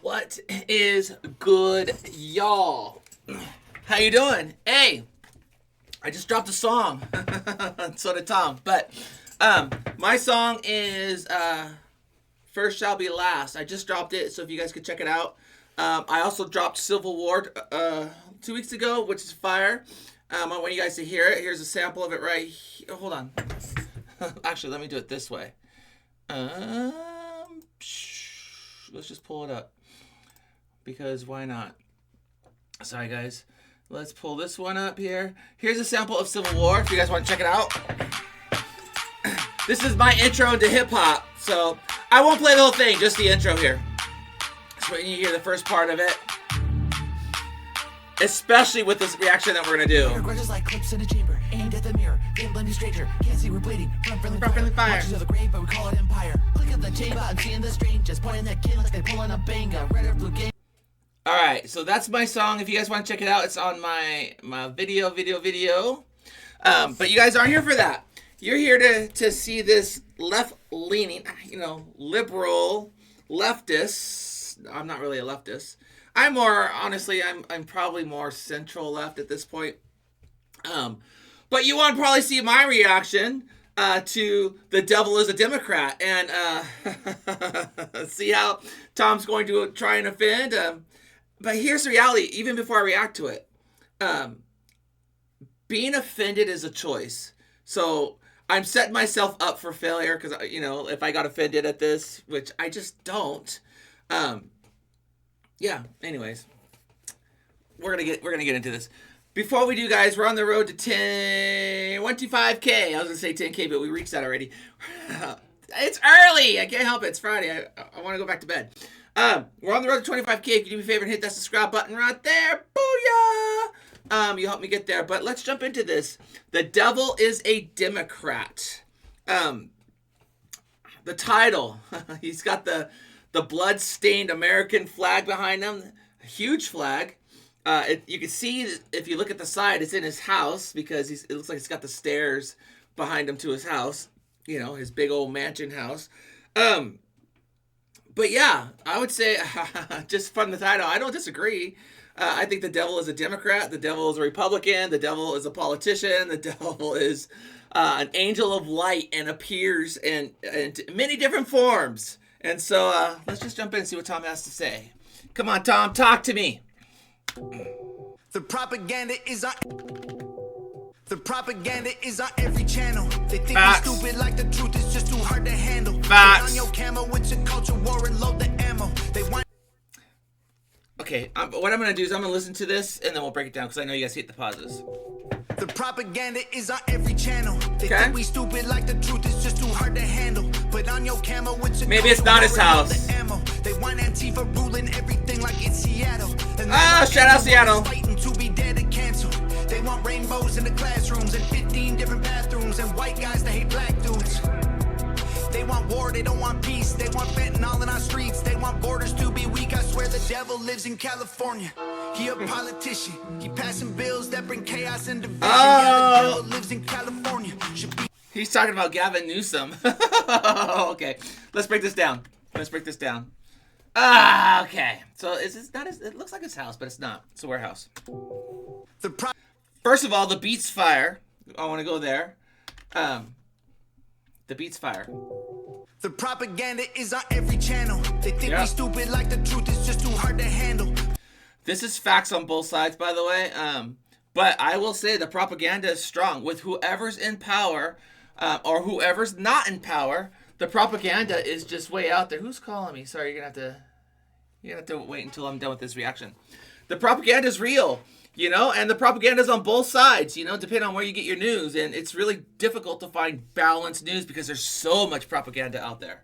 What is good, y'all? How you doing? Hey, I just dropped a song. So did Tom. But my song is First Shall Be Last. I just dropped it, so if you guys could check it out. I also dropped Civil War 2 weeks ago, which is fire. I want you guys to hear it. Here's a sample of it right here. Hold on. Actually, let me do it this way. Let's just pull it up. Because why not? Sorry, guys. Let's pull this one up here. Here's a sample of Civil War, if you guys want to check it out. This is my intro into hip-hop, so I won't play the whole thing, just the intro here. So when you hear the first part of it, especially with this reaction that we're going to do. Grudges like clips in a chamber, aimed at the mirror. Game blending stranger, can't see we're bleeding. From friendly fire. Marches to the grave, but we call it empire. Click at the chamber, I'm seeing the strangers. Pointing that kid like they're pulling a banger. Red or blue game. Alright, so that's my song. If you guys want to check it out, it's on my video. But you guys aren't here for that. You're here to see this left-leaning, liberal leftist. I'm not really a leftist. I'm more, honestly, I'm probably more central left at this point. But you want to probably see my reaction to The Devil is a Democrat. And see how Tom's going to try and offend. But here's the reality, even before I react to it. Being offended is a choice. So I'm setting myself up for failure because, if I got offended at this, which I just don't. Yeah, anyways. We're gonna get into this. Before we do, guys, we're on the road to 125K. I was gonna say 10K, but we reached that already. It's early. I can't help it. It's Friday. I want to go back to bed. We're on the road to 25K. If you do me a favor and hit that subscribe button right there. Booyah! You help me get there. But let's jump into this. The Devil is a Democrat. The title. He's got the blood-stained American flag behind him. A huge flag. You can see, if you look at the side, it's in his house because it looks like he's got the stairs behind him to his house. His big old mansion house. But yeah, I would say, just from the title, I don't disagree. I think the devil is a Democrat. The devil is a Republican. The devil is a politician. The devil is an angel of light and appears in many different forms. And so let's just jump in and see what Tom has to say. Come on, Tom, talk to me. The propaganda is on every channel. They think we're stupid like the truth is just too hard to handle. Facts. On your camo with your culture war and load the ammo. They want. Okay, what I'm going to do is I'm going to listen to this and then we'll break it down because I know you guys hate the pauses. The propaganda is on every channel. They think we stupid like the truth is just too hard to handle. Put on your camo with your maybe it's not his house. They want Antifa ruling everything like it's Seattle. Shout out Seattle. Fighting to be dead and canceled. They want rainbows in the classrooms and 15 different bathrooms and white guys that hate black dudes. They want war, they don't want peace. They want fentanyl in our streets. They want borders to be weak. I swear the devil lives in California. He a politician. He passing bills that bring chaos and division. Yeah, the devil lives in California. He's talking about Gavin Newsom. Okay, let's break this down. Okay. So it's not it looks like his house, but it's not. It's a warehouse. First of all, the beat's fire. I want to go there. The beat's fire. The propaganda is on every channel. They think we stupid like the truth is just too hard to handle. This is facts on both sides, by the way. But I will say the propaganda is strong. With whoever's in power or whoever's not in power, the propaganda is just way out there. Who's calling me? Sorry, you're gonna have to wait until I'm done with this reaction. The propaganda is real, and the propaganda is on both sides, depending on where you get your news. And it's really difficult to find balanced news because there's so much propaganda out there.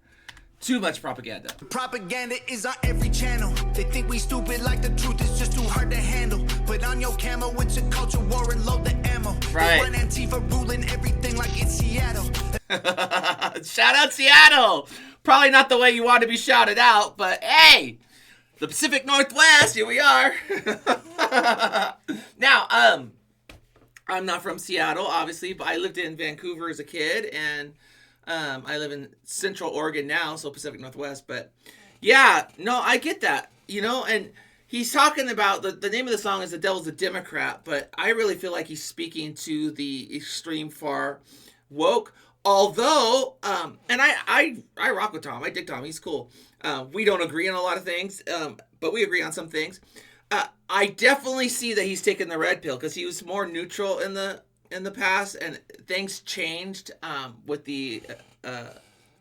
Too much propaganda. Propaganda is on every channel. They think we stupid like the truth is just too hard to handle. Put on your camo with your culture war and load the ammo. Right. They want Antifa ruling everything like it's Seattle. Shout out Seattle. Probably not the way you want to be shouted out, but hey, the Pacific Northwest, here we are. Now, I'm not from Seattle, obviously, but I lived in Vancouver as a kid, and I live in Central Oregon now, so Pacific Northwest. But yeah, no, I get that. And he's talking about the name of the song is "The Devil's a Democrat," but I really feel like he's speaking to the extreme far woke. Although, and I rock with Tom. I dig Tom. He's cool. We don't agree on a lot of things, but we agree on some things. I definitely see that he's taken the red pill because he was more neutral in the past, and things changed with the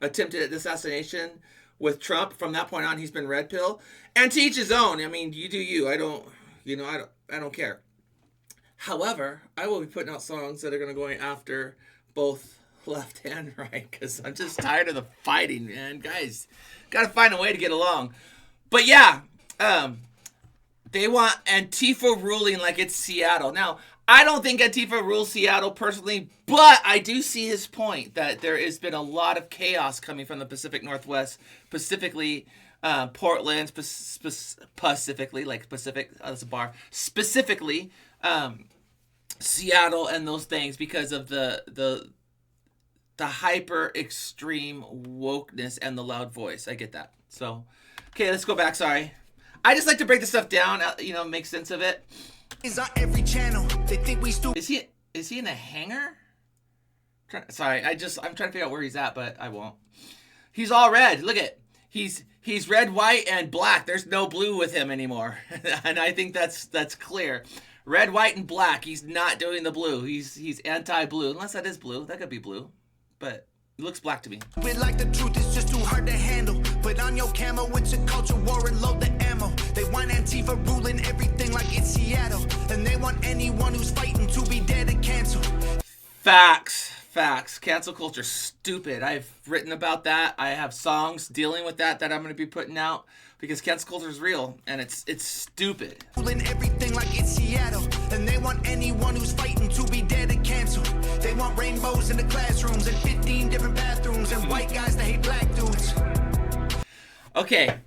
attempted assassination with Trump. From that point on, he's been red pill, and to each his own. I mean, you do you. I don't care. However, I will be putting out songs that are going to go after both left and right because I'm just tired of the fighting, man. Guys, got to find a way to get along. But yeah, they want Antifa ruling like it's Seattle. Now, I don't think Antifa rules Seattle personally, but I do see his point that there has been a lot of chaos coming from the Pacific Northwest, specifically Portland, specifically, like Pacific, that's a bar, specifically Seattle and those things because of the hyper extreme wokeness and the loud voice. I get that. So, okay, let's go back. Sorry. I just like to break the stuff down, make sense of it. Is on every channel. They think we stupid. Is he in a hangar? Sorry, I'm trying to figure out where he's at, but I won't. He's all red. Look at he's red, white, and black. There's no blue with him anymore, and I think that's clear. Red, white, and black. He's not doing the blue. He's anti-blue, unless that is blue. That could be blue, but it looks black to me. We like the truth is just too hard to handle. Put on your camo, it's a culture war and load the ammo. They want Antifa ruling everything like it's Seattle. And they want anyone who's fighting to be dead and canceled. Facts. Cancel culture, stupid. I've written about that. I have songs dealing with that I'm going to be putting out because cancel culture is real and it's stupid. Ruling everything like it's Seattle. And they want anyone who's fighting to be dead and canceled. They want rainbows in the classrooms and 15 different bathrooms and white guys that hate black dudes. Okay,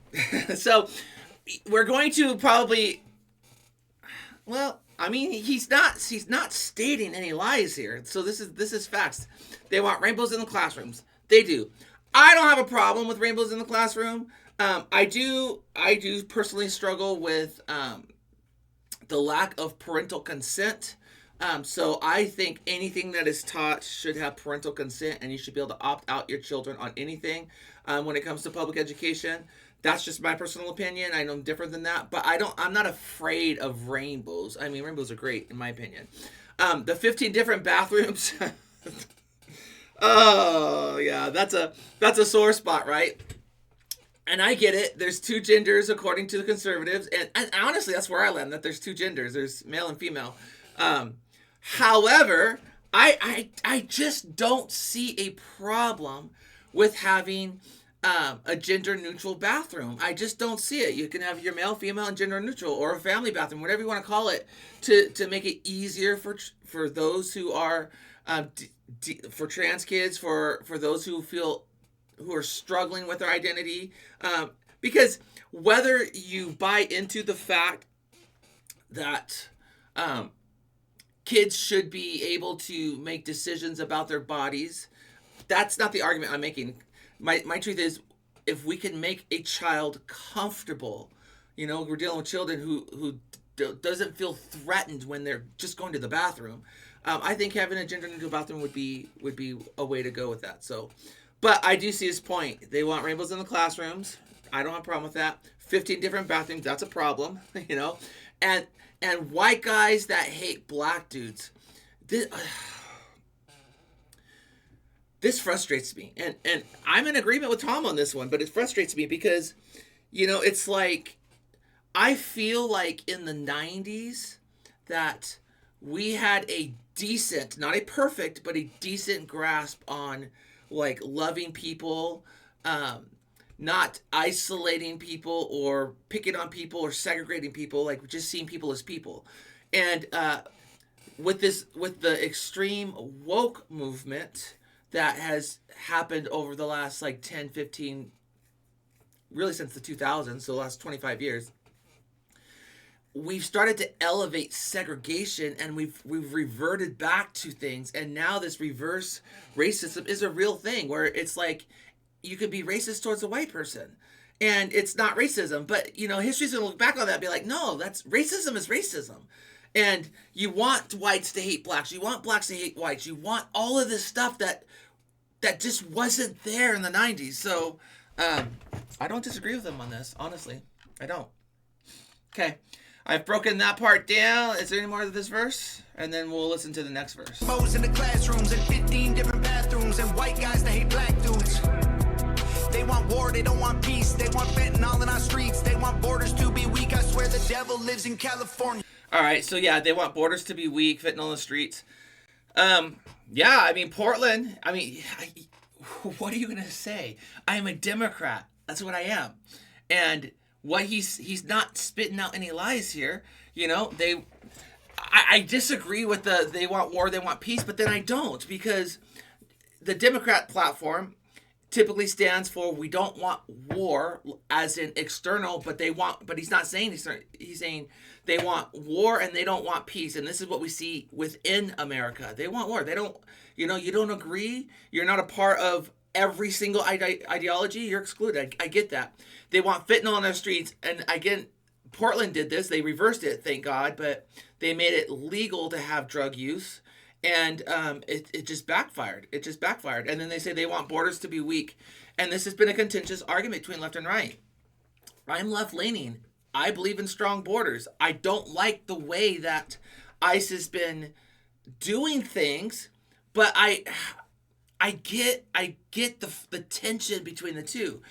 so we're going to probably, well, I mean, he's not stating any lies here. So this is facts. They want rainbows in the classrooms. They do. I don't have a problem with rainbows in the classroom. I do personally struggle with the lack of parental consent. So I think anything that is taught should have parental consent, and you should be able to opt out your children on anything when it comes to public education. That's just my personal opinion. I know I'm different than that, but I'm not afraid of rainbows. I mean, rainbows are great in my opinion. The 15 different bathrooms. Oh yeah, that's a sore spot, right? And I get it. There's two genders according to the conservatives, and honestly, that's where I land. That there's two genders. There's male and female. However, I just don't see a problem with having a gender-neutral bathroom. I just don't see it. You can have your male, female, and gender-neutral, or a family bathroom, whatever you want to call it, to make it easier for those who are for trans kids, for those who are struggling with their identity, because whether you buy into the fact that kids should be able to make decisions about their bodies, that's not the argument I'm making. My truth is, if we can make a child comfortable, we're dealing with children who doesn't feel threatened when they're just going to the bathroom. I think having a gender-neutral bathroom would be a way to go with that. So, but I do see his point. They want rainbows in the classrooms. I don't have a problem with that. 15 different bathrooms, that's a problem, And white guys that hate black dudes. This frustrates me. And I'm in agreement with Tom on this one, but it frustrates me because, it's like, I feel like in the 90s that we had a decent, not a perfect, but a decent grasp on, like, loving people, not isolating people or picking on people or segregating people, like just seeing people as people. And with the extreme woke movement that has happened over the last 10, 15, really since the 2000s, so the last 25 years, we've started to elevate segregation, and we've reverted back to things, and now this reverse racism is a real thing where it's like you could be racist towards a white person, and it's not racism. But you know, history's gonna look back on that and be like, no, that's racism is racism. And you want whites to hate blacks, you want blacks to hate whites, you want all of this stuff that just wasn't there in the 90s. So I don't disagree with them on this, honestly. I don't. Okay, I've broken that part down. Is there any more of this verse? And then we'll listen to the next verse. In the classrooms and 15 different bathrooms and white guys that hate black dudes. They want war, they don't want peace. They want fentanyl in our streets. They want borders to be weak. I swear the devil lives in California. All right, so yeah, they want borders to be weak, fentanyl in the streets. Yeah, I mean, Portland, what are you going to say? I am a Democrat. That's what I am. And what he's not spitting out any lies here. You know, I disagree with they want war, they want peace, but then I don't, because the Democrat platform typically stands for we don't want war as in external, but he's not saying he's saying they want war and they don't want peace. And this is what we see within America. They want war. They don't, you don't agree. You're not a part of every single ideology. You're excluded. I get that. They want fentanyl on their streets. And again, Portland did this. They reversed it, thank God, but they made it legal to have drug use. And it just backfired. It just backfired. And then they say they want borders to be weak. And this has been a contentious argument between left and right. I'm left-leaning. I believe in strong borders. I don't like the way that ICE has been doing things, but I get the tension between the two.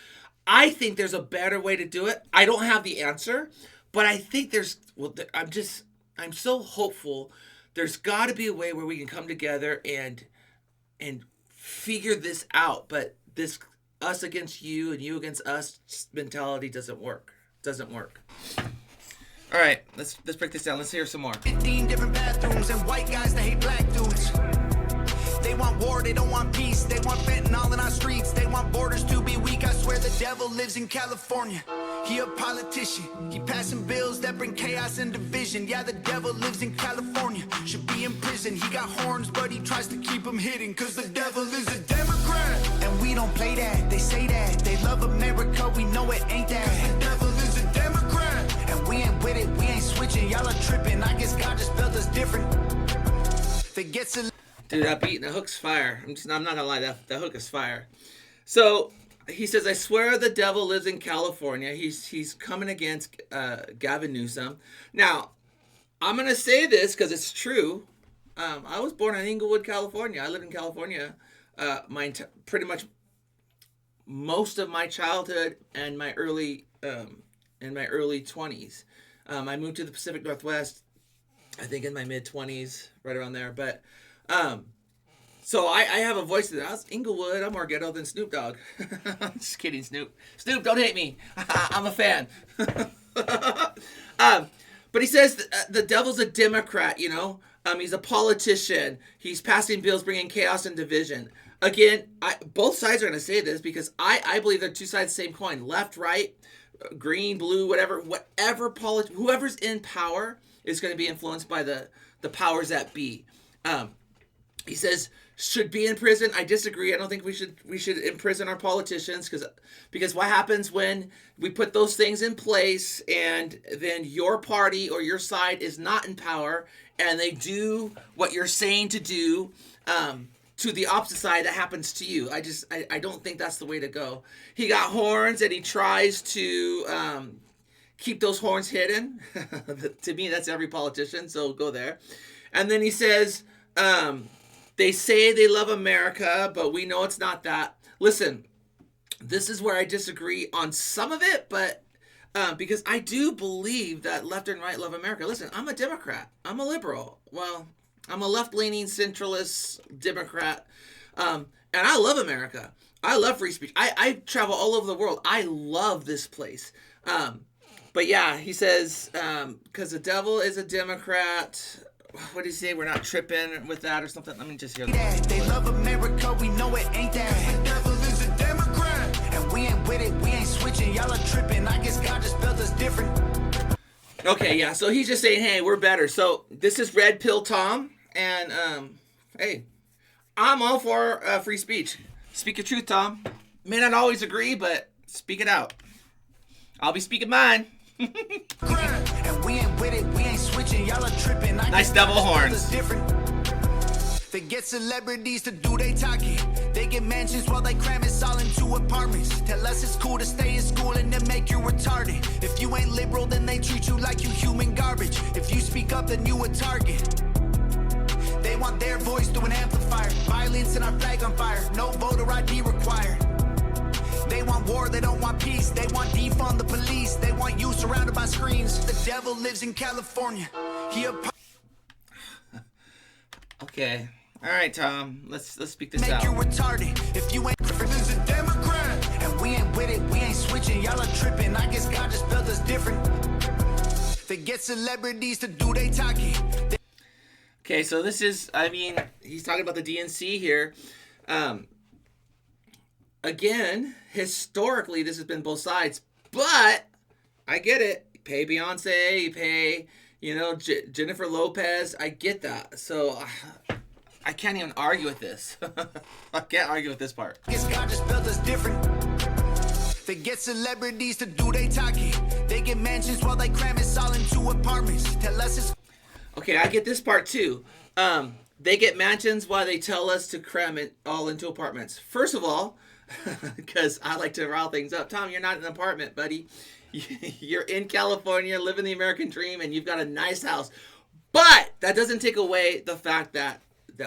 I think there's a better way to do it. I don't have the answer, but I think I'm so hopeful. There's got to be a way where we can come together and figure this out. But this us against you and you against us mentality doesn't work. All right, let's break this down. Let's hear some more. 15 different bathrooms and white guys that hate black dudes. They want war, they don't want peace. They want fentanyl in our streets. They want borders to be weak. I swear the devil lives in California. He a politician. He passing bills that bring chaos and division. Yeah, the devil lives in California. Should be in prison. He got horns, but he tries to keep them hidden. Cause the devil is a Democrat. And we don't play that. They say that. They love America. We know it ain't that. The devil is a Democrat. And we ain't with it. We ain't switching. Y'all are tripping. I guess God just built us different. They get to... Dude, that beat and the hook's fire. I'm not gonna lie, that hook is fire. So he says, I swear the devil lives in California. He's coming against Gavin Newsom. Now, I'm gonna say this because it's true. I was born in Inglewood, California. I lived in California pretty much most of my childhood and my early 20s. I moved to the Pacific Northwest, I think in my mid 20s, right around there. But so I have a voice that I was Inglewood. I'm more ghetto than Snoop Dogg. I'm just kidding, Snoop. Snoop, don't hate me. I'm a fan. But he says the devil's a Democrat, he's a politician. He's passing bills bringing chaos and division. Again, both sides are going to say this because I believe they're two sides of the same coin. Left, right, green, blue, whatever whoever's in power is going to be influenced by the powers that be. He says should be in prison. I disagree. I don't think we should imprison our politicians because what happens when we put those things in place and then your party or your side is not in power and they do what you're saying to do to the opposite side, that happens to you. I don't think that's the way to go. He got horns and he tries to keep those horns hidden. To me, that's every politician, so go there. And then he says, they say they love America, but we know it's not that. Listen, this is where I disagree on some of it, but because I do believe that left and right love America. Listen, I'm a Democrat. I'm a liberal. Well, I'm a left-leaning centralist Democrat, and I love America. I love free speech. I travel all over the world. I love this place. But yeah, he says, because the devil is a Democrat. What did he say? We're not tripping with that or something. Let me just hear that. They love America. We know it ain't that. The devil is a Democrat. And we ain't with it. We ain't switching. Y'all are tripping. I guess God just built us different. Okay, yeah. So he's just saying, hey, we're better. So this is Red Pill Tom. And, hey, I'm all for free speech. Speak your truth, Tom. May not always agree, but speak it out. I'll be speaking mine. And we ain't with it, we ain't switching, y'all are tripping. Nice double horns. They get celebrities to do they talking. They get mansions while they cram us all into apartments. Tell us it's cool to stay in school and then make you retarded. If you ain't liberal, then they treat you like you human garbage. If you speak up, then you a target. They want their voice through an amplifier. Violence and our flag on fire. No voter ID required. They want war, they don't want peace. They want defund the police. They want you surrounded by screens. The devil lives in California. Okay. All right, Tom. Let's speak this Make out. you retarded. If you ain't is a Democrat. And we ain't with it, we ain't switching. Y'all are tripping. I guess God just built us different. They get celebrities to do they talking. Okay, so this is, I mean, he's talking about the DNC here. Again, historically, this has been both sides, but I get it. You pay Beyonce, you pay, Jennifer Lopez. I get that. So I can't even argue with this. I can't argue with this part. Guess God just built us different. They get celebrities to do they talking. They get mansions while they cram us all into apartments. Tell us it's... Okay, I get this part too. They get mansions while they tell us to cram it all into apartments. First of all, because I like to rile things up. Tom, you're not in an apartment, buddy. You're in California, living the American dream, and you've got a nice house. But that doesn't take away the fact that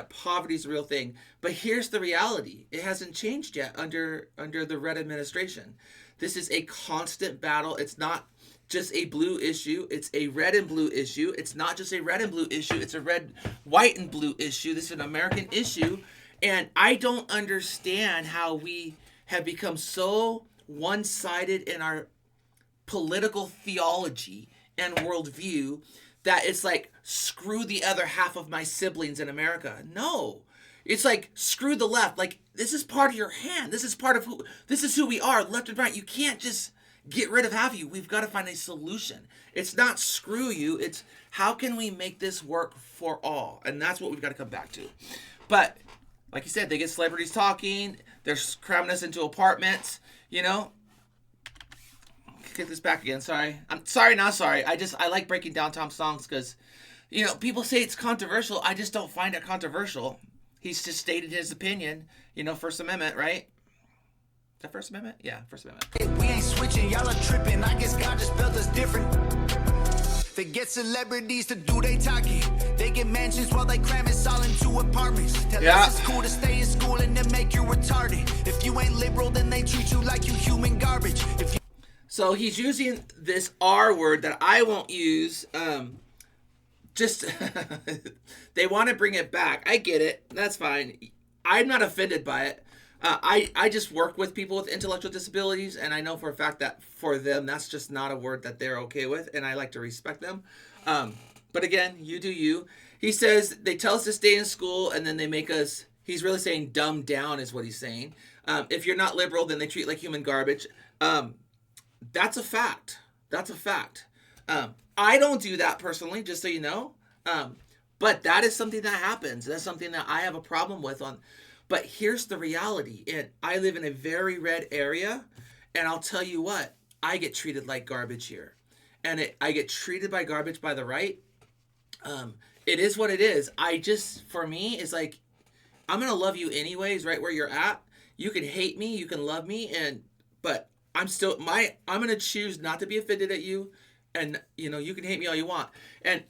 poverty is a real thing. But here's the reality. It hasn't changed yet under the red administration. This is a constant battle. It's not just a blue issue. It's a red and blue issue. It's not just a red and blue issue. It's a red, white, and blue issue. This is an American issue. And I don't understand how we have become so one-sided in our political theology and worldview that it's like, screw the other half of my siblings in America. No. It's like, screw the left. Like, this is part of your hand. This is who we are, left and right. You can't just get rid of half of you. We've got to find a solution. It's not screw you. It's how can we make this work for all? And that's what we've got to come back to. But like you said, they get celebrities talking. They're cramming us into apartments. Get this back again. Sorry. I'm sorry, not sorry. I like breaking down Tom's songs because, people say it's controversial. I just don't find it controversial. He's just stated his opinion. First Amendment, right? Is that First Amendment? Yeah, First Amendment. We ain't switching, y'all are tripping. I guess God just built us different. They get celebrities to do they talking. They get mansions while they cram us all into apartments. Tell us it's cool to stay in school and then make you retarded. If you ain't liberal, then they treat you like you human garbage. So he's using this R word that I won't use. Just they want to bring it back. I get it. That's fine. I'm not offended by it. I just work with people with intellectual disabilities, and I know for a fact that for them, that's just not a word that they're okay with, and I like to respect them. But again, you do you. He says they tell us to stay in school, and then they make us, he's really saying dumb down is what he's saying. If you're not liberal, then they treat you like human garbage. That's a fact. That's a fact. I don't do that personally, just so you know. But that is something that happens. That's something that I have a problem with on. But here's the reality. And I live in a very red area. And I'll tell you what, I get treated like garbage here. And I get treated by garbage by the right. It is what it is. For me, it's like, I'm going to love you anyways, right where you're at. You can hate me, you can love me, but I'm going to choose not to be offended at you. And, you can hate me all you want. And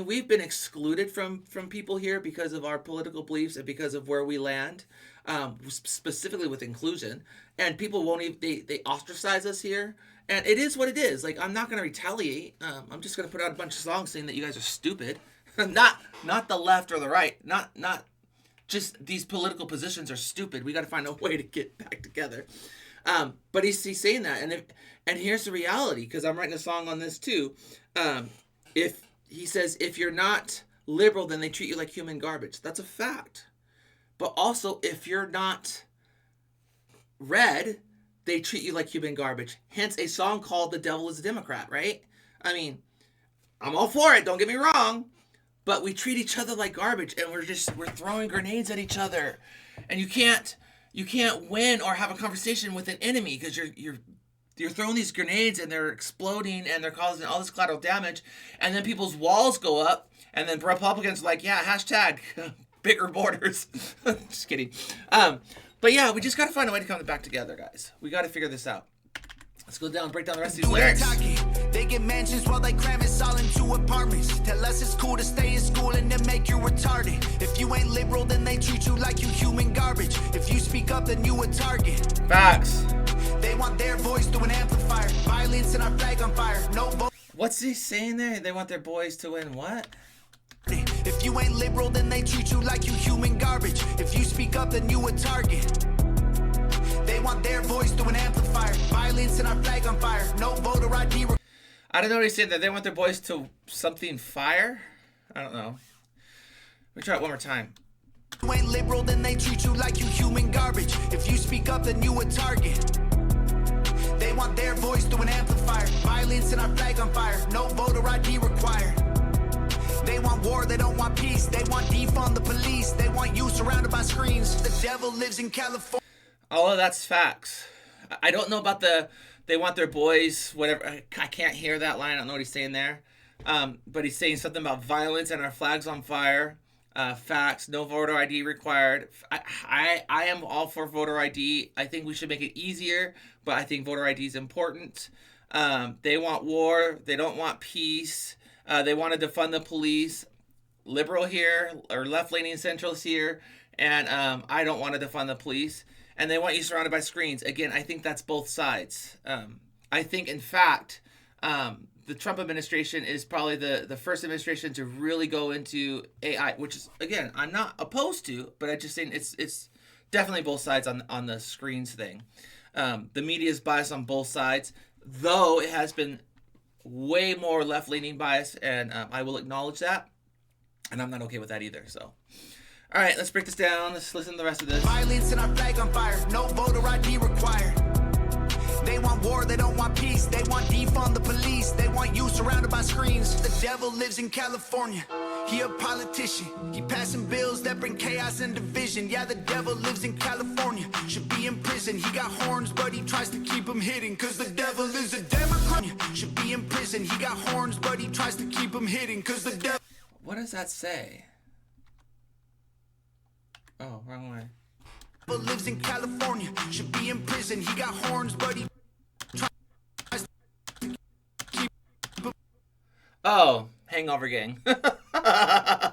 we've been excluded from people here because of our political beliefs and because of where we land, specifically with inclusion. And people won't even, they ostracize us here. And it is what it is. Like, I'm not going to retaliate. I'm just going to put out a bunch of songs saying that you guys are stupid. not the left or the right. Not just these political positions are stupid. We got to find a way to get back together. But he's saying that, and here's the reality, because I'm writing a song on this too. If he says, if you're not liberal, then they treat you like human garbage. That's a fact. But also, if you're not red, they treat you like human garbage. Hence, a song called "The Devil Is a Democrat." Right? I mean, I'm all for it. Don't get me wrong, but we treat each other like garbage, and we're throwing grenades at each other, and you can't win or have a conversation with an enemy because you're You're throwing these grenades and they're exploding and they're causing all this collateral damage, and then people's walls go up, and then Republicans are like, yeah, hashtag bigger borders. Just kidding. But yeah, we just got to find a way to come back together, guys. We got to figure this out. Let's go down and break down the rest of these lyrics. They get mansions while they cram us all into apartments. Tell us it's cool to stay in school and then make you retarded. If you ain't liberal, then they treat you like you human garbage. If you speak up, then you a target. Facts. They want their voice through an amplifier. Violence and our flag on fire. No vote. What's he saying there? They want their boys to win what? If you ain't liberal, then they treat you like you human garbage. If you speak up, then you a target. They want their voice through an amplifier. Violence and our flag on fire. No voter ID. I don't know what he's saying there. They want their boys to something fire? I don't know. Let me try it one more time. If you ain't liberal, then they treat you like you human garbage. If you speak up, then you a target. They want their voice through an amplifier. Violence and our flag on fire. No voter ID required. They want war, they don't want peace. They want defund the police. They want you surrounded by screens. The devil lives in California. All of that's facts. I don't know about they want their boys, whatever. I can't hear that line. I don't know what he's saying there. But he's saying something about violence and our flags on fire. Facts. No voter ID required. I am all for voter ID. I think we should make it easier, but I think voter ID is important. They want war. They don't want peace. They want to defund the police. Liberal here, or left-leaning centralists here, and I don't want to defund the police. And they want you surrounded by screens. Again, I think that's both sides. I think, in fact, the Trump administration is probably the first administration to really go into AI, which is, again, I'm not opposed to, but I'm just saying it's definitely both sides on the screens thing. The media is biased on both sides, though it has been way more left-leaning bias, and I will acknowledge that, and I'm not okay with that either, so... All right, let's break this down. Let's listen to the rest of this. Violence and our flag on fire. No voter ID required. They want war, they don't want peace. They want defund the police. They want you surrounded by screens. The devil lives in California. He a politician. He passing bills that bring chaos and division. Yeah, the devil lives in California. Should be in prison. He got horns, but he tries to keep them hidden. Cause the devil is a Democrat. Should be in prison. He got horns, but he tries to keep them hidden. Cause the devil... What does that say? Oh, wrong way. Lives in California, should be in prison. He got horns, but he tries to keep... Oh, Hangover Gang. I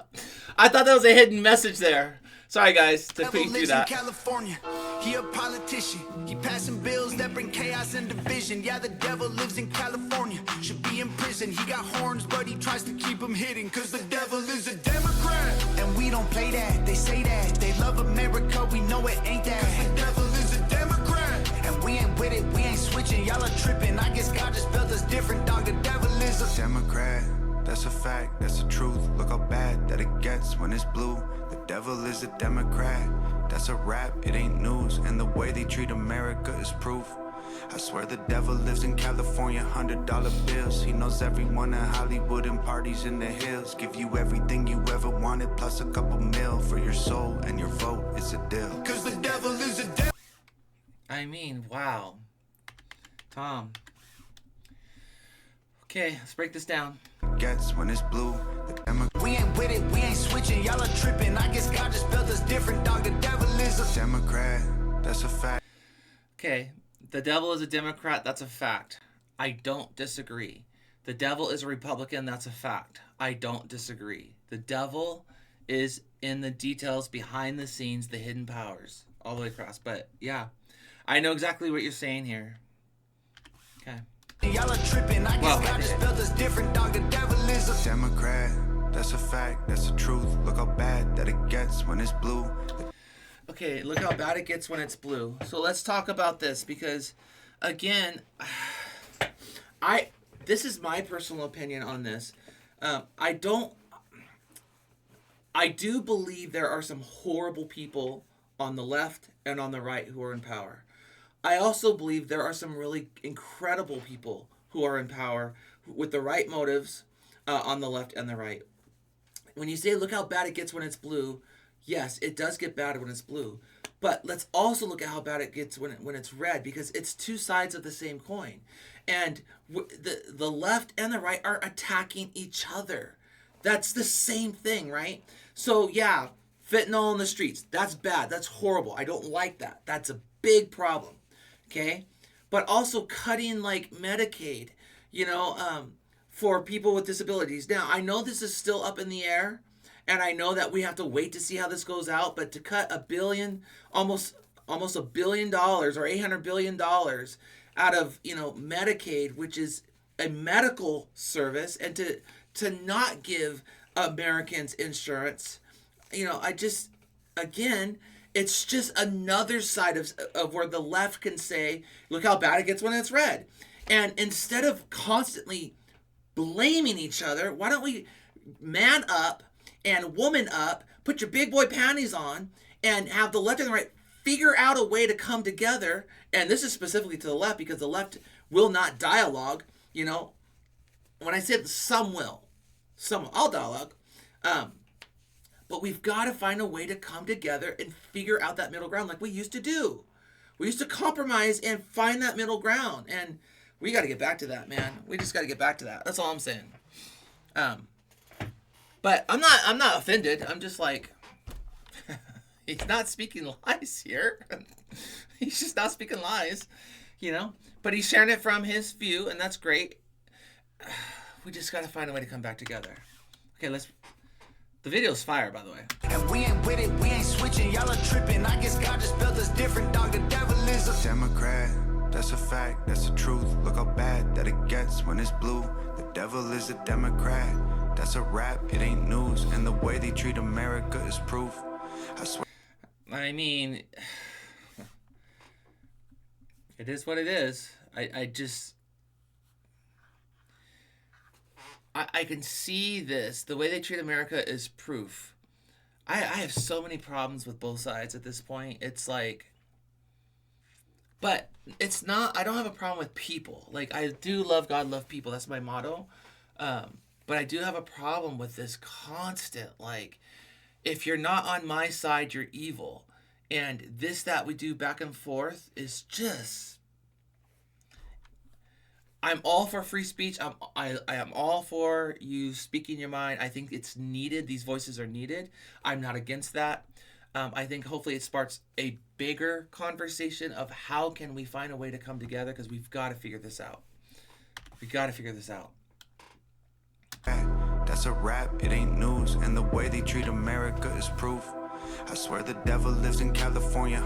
thought that was a hidden message there. Sorry, guys, to put you through that. In California. He a politician. He passing bills that bring chaos and division. Yeah, the devil lives in California. Should be in prison. He got horns, but he tries to keep them hidden. Cause the devil is a Democrat. And we don't play that. They say that. They love America. We know it ain't that. Cause the devil is a Democrat. And we ain't with it. We ain't switching. Y'all are tripping. I guess God just built us different, dog. The devil is a Democrat. That's a fact. That's the truth. Look how bad that it gets when it's blue. The devil is a Democrat. That's a rap, it ain't news. And the way they treat America is proof. I swear the devil lives in California, $100 bills. He knows everyone in Hollywood and parties in the hills. Give you everything you ever wanted, plus a couple mil for your soul and your vote. It's a deal. Cause the devil is a devil. I mean, wow. Tom. Okay, let's break this down. Gets when it's blue. We ain't with it, we ain't switching. Y'all are tripping. I guess God just built us different, dog. The devil is a Democrat. That's a fact. Okay, the devil is a Democrat. That's a fact. I don't disagree. The devil is a Republican. That's a fact. I don't disagree. The devil is in the details, behind the scenes, the hidden powers, all the way across. But yeah, I know exactly what you're saying here. Okay. Y'all are tripping. I guess God just built us different, dog. The devil is a Democrat. That's a fact. That's the truth. Look how bad that it gets when it's blue. Okay, look how bad it gets when it's blue. So let's talk about this because, again, this is my personal opinion on this. I do believe there are some horrible people on the left and on the right who are in power. I also believe there are some really incredible people who are in power with the right motives on the left and the right. When you say, look how bad it gets when it's blue, yes, it does get bad when it's blue. But let's also look at how bad it gets when it's red, because it's two sides of the same coin. And the left and the right are attacking each other. That's the same thing, right? So yeah, fentanyl in the streets, that's bad. That's horrible. I don't like that. That's a big problem. Okay? But also cutting like Medicaid, for people with disabilities. Now, I know this is still up in the air, and I know that we have to wait to see how this goes out, but to cut almost $1 billion or $800 billion out of, Medicaid, which is a medical service, and to not give Americans insurance, again, it's just another side of where the left can say, look how bad it gets when it's red. And instead of constantly blaming each other, why don't we man up and woman up, put your big boy panties on, and have the left and the right figure out a way to come together. And this is specifically to the left, because the left will not dialogue. When I said some will, I'll dialogue. But we've got to find a way to come together and figure out that middle ground like we used to do. We used to compromise and find that middle ground. And we got to get back to that, man. We just got to get back to that. That's all I'm saying. But I'm not offended. I'm just like, he's not speaking lies here. He's just not speaking lies, But he's sharing it from his view, and that's great. We just got to find a way to come back together. Okay, the video's fire, by the way. And we ain't with it, we ain't switching, y'all are tripping. I guess God just built us different, dog. The devil is a Democrat. That's a fact, that's the truth. Look how bad that it gets when it's blue. The devil is a Democrat. That's a rap, it ain't news. And the way they treat America is proof. I swear. I mean, it is what it is. I can see this. The way they treat America is proof. I have so many problems with both sides at this point. It's like, but it's not, I don't have a problem with people. Like, I do love God, love people. That's my motto. But I do have a problem with this constant, like, if you're not on my side, you're evil. And that we do back and forth is just, I'm all for free speech. I am all for you speaking your mind. I think it's needed. These voices are needed. I'm not against that. I think hopefully it sparks a bigger conversation of how can we find a way to come together, because we've got to figure this out. We got to figure this out. That's a rap, it ain't news. And the way they treat America is proof. I swear the devil lives in California.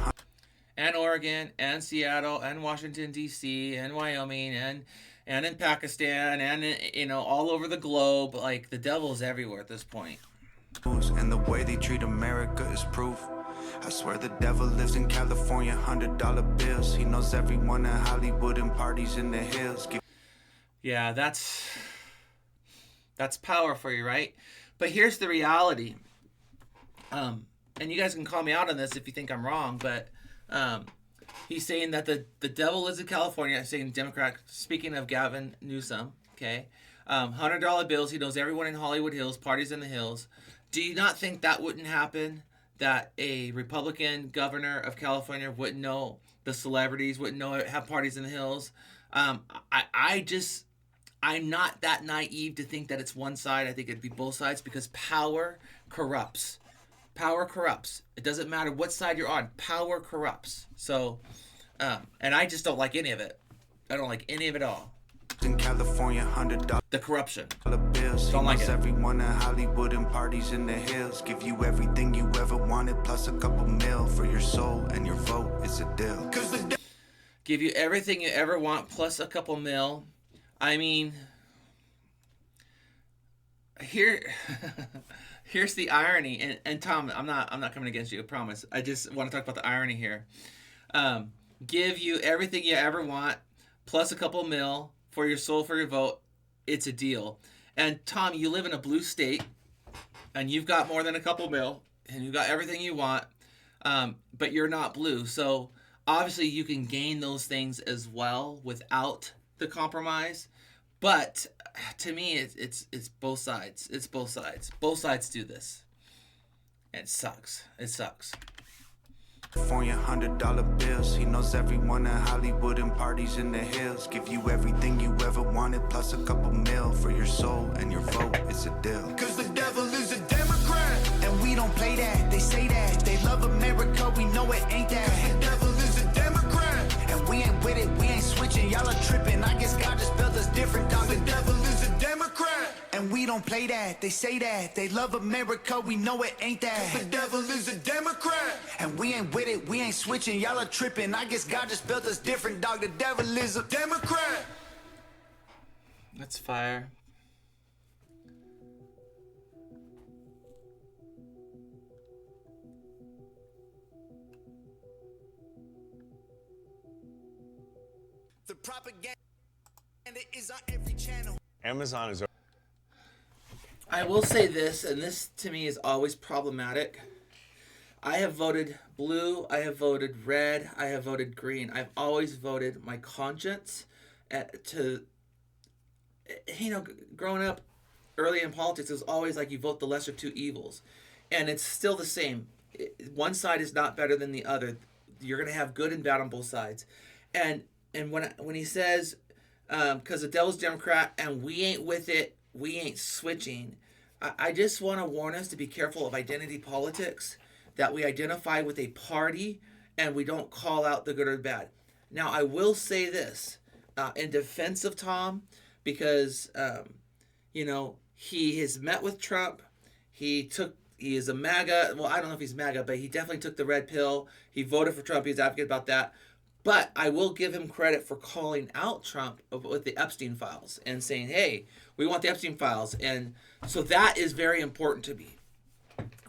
And Oregon, and Seattle, and Washington, D.C., and Wyoming, and in Pakistan, and, all over the globe. Like, the devil's everywhere at this point. And the way they treat America is proof. I swear the devil lives in California, $100 bills. He knows everyone in Hollywood and parties in the hills. Yeah, that's power for you, right? But here's the reality. And you guys can call me out on this if you think I'm wrong, but he's saying that the devil lives in California. Saying Democrat, speaking of Gavin Newsom, okay? $100 bills. He knows everyone in Hollywood Hills, parties in the hills. Do you not think that wouldn't happen? That a Republican governor of California wouldn't know the celebrities, wouldn't know have parties in the hills? I'm not that naive to think that it's one side. I think it'd be both sides, because power corrupts. Power corrupts. It doesn't matter what side you're on. Power corrupts. So, and I just don't like any of it. I don't like any of it all. In California, $100 the corruption. Bills. Don't like it. Everyone in Hollywood and parties in the hills. Give you everything you ever wanted, plus a couple mil for your soul and your vote. It's a deal. Give you everything you ever want, plus a couple mil. I mean, here's the irony, and Tom, I'm not coming against you, I promise. I just want to talk about the irony here. Give you everything you ever want, plus a couple mil for your soul, for your vote. It's a deal. And Tom, you live in a blue state, and you've got more than a couple mil, and you've got everything you want, but you're not blue. So obviously you can gain those things as well without the compromise. But to me, it's both sides. It's both sides. Both sides do this. And it sucks. It sucks. California $100 bills. He knows everyone in Hollywood and parties in the hills. Give you everything you ever wanted, plus a couple mil for your soul and your vote. It's a deal. Cause the devil is a Democrat, and we don't play that. They say that they love America, we know it ain't that. Cause the devil is a Democrat, and we ain't with it, we ain't switching. Y'all are tripping. I guess God just built us different, dog. The devil is a Democrat, and we don't play that. They say that they love America, we know it ain't that. The devil is a Democrat, and we ain't with it, we ain't switching. Y'all are tripping. I guess God just built us different, dog. The devil is a Democrat. That's fire. The propaganda is on every channel. Amazon is. I will say this, and this to me is always problematic. I have voted blue, I have voted red, I have voted green. I've always voted my conscience growing up early in politics, it was always like you vote the lesser two evils. And it's still the same. One side is not better than the other. You're going to have good and bad on both sides. And when he says, because the devil's Democrat and we ain't with it, we ain't switching, I just want to warn us to be careful of identity politics, that we identify with a party and we don't call out the good or the bad. Now, I will say this in defense of Tom, because, he has met with Trump. He is a MAGA. Well, I don't know if he's MAGA, but he definitely took the red pill. He voted for Trump. He's advocate about that. But I will give him credit for calling out Trump with the Epstein files and saying, hey, we want the Epstein files. And so that is very important to me.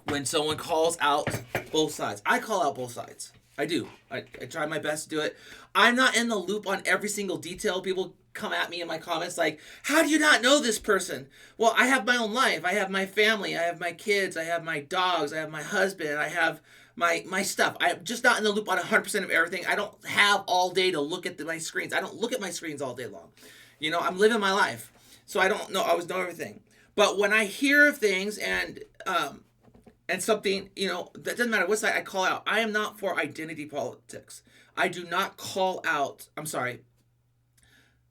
When someone calls out both sides. I call out both sides. I do. I try my best to do it. I'm not in the loop on every single detail. People come at me in my comments like, how do you not know this person? Well, I have my own life. I have my family. I have my kids. I have my dogs. I have my husband. I have my stuff. I'm just not in the loop on 100% of everything. I don't have all day to look at my screens. I don't look at my screens all day long. I'm living my life. So I don't know. I always know everything. But when I hear of things and something, that doesn't matter what side I call out. I am not for identity politics. I do not call out, I'm sorry.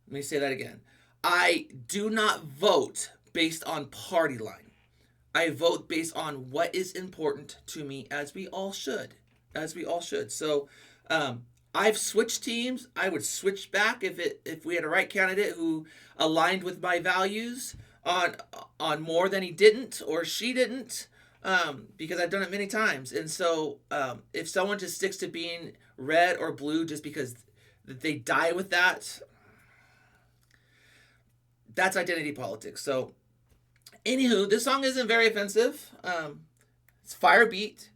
Let me say that again. I do not vote based on party line. I vote based on what is important to me, as we all should. So I've switched teams. I would switch back if we had a right candidate who aligned with my values on more than he didn't or she didn't. Because I've done it many times. And so if someone just sticks to being red or blue just because they die with that, that's identity politics. So anywho, this song isn't very offensive. It's fire beat.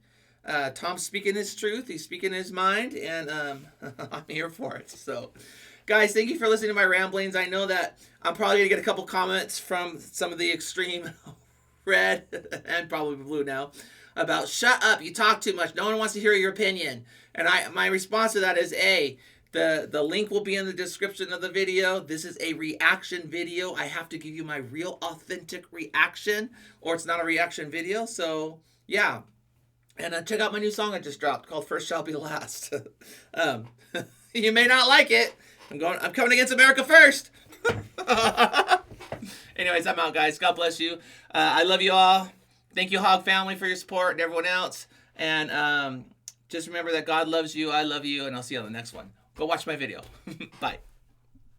Tom's speaking his truth. He's speaking his mind, and I'm here for it. So guys, thank you for listening to my ramblings. I know that I'm probably going to get a couple comments from some of the extreme red and probably blue now about shut up, you talk too much, no one wants to hear your opinion. And my response to that is the link will be in the description of the video. This is a reaction video. I have to give you my real authentic reaction or it's not a reaction video. So yeah, and check out my new song I just dropped called First Shall Be Last. You may not like it. I'm coming against America first. Anyways, I'm out, guys. God bless you. I love you all. Thank you, Hog family, for your support and everyone else. And just remember that God loves you, I love you, and I'll see you on the next one. Go watch my video. Bye.